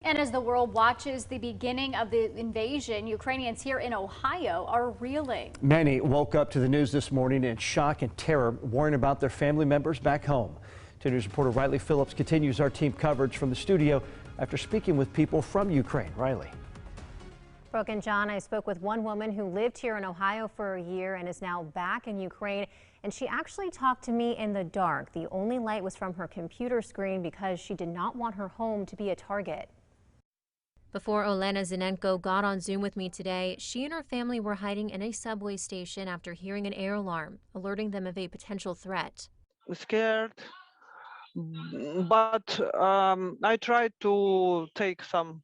And as the world watches the beginning of the invasion, Ukrainians here in Ohio are reeling. Many woke up to the news this morning in shock and terror, worrying about their family members back home. 2 News reporter Riley Phillips continues our team coverage from the studio after speaking with people from Ukraine. Riley. Brooke and John, I spoke with one woman who lived here in Ohio for a year and is now back in Ukraine. And she actually talked to me in the dark. The only light was from her computer screen because she did not want her home to be a target. Before Olena Zinenko got on Zoom with me today, she and her family were hiding in a subway station after hearing an air alarm, alerting them of a potential threat. Scared, but I tried to take some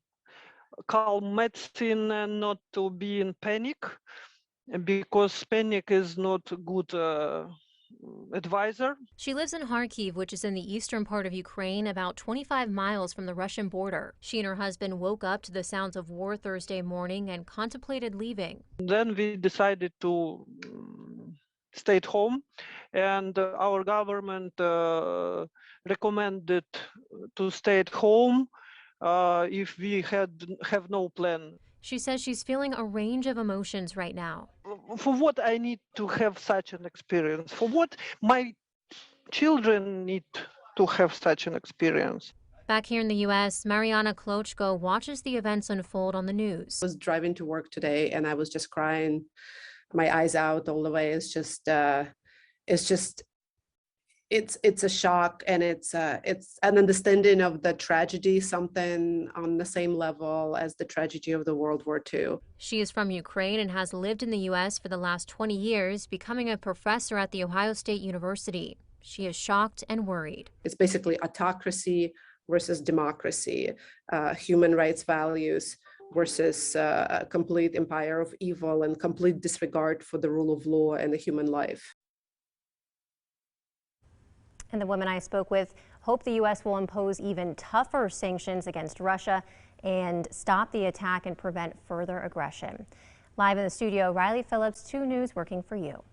calm medicine and not to be in panic, because panic is not a good advisor. She lives in Kharkiv, which is in the eastern part of Ukraine, about 25 miles from the Russian border. She and her husband woke up to the sounds of war Thursday morning and contemplated leaving. Then we decided to stay at home, and our government recommended to stay at home if we have no plan. She says she's feeling a range of emotions right now. For what I need to have such an experience? For what my children need to have such an experience? Back here in the U.S., Mariana Klochko watches the events unfold on the news. I was driving to work today and I was just crying my eyes out all the way. It's a shock, and it's an understanding of the tragedy, something on the same level as the tragedy of the World War II. She is from Ukraine and has lived in the U.S. for the last 20 years, becoming a professor at The Ohio State University. She is shocked and worried. It's basically autocracy versus democracy, human rights values versus a complete empire of evil and complete disregard for the rule of law and the human life. And the women I spoke with hope the U.S. will impose even tougher sanctions against Russia and stop the attack and prevent further aggression. Live in the studio, Riley Phillips, 2 News, working for you.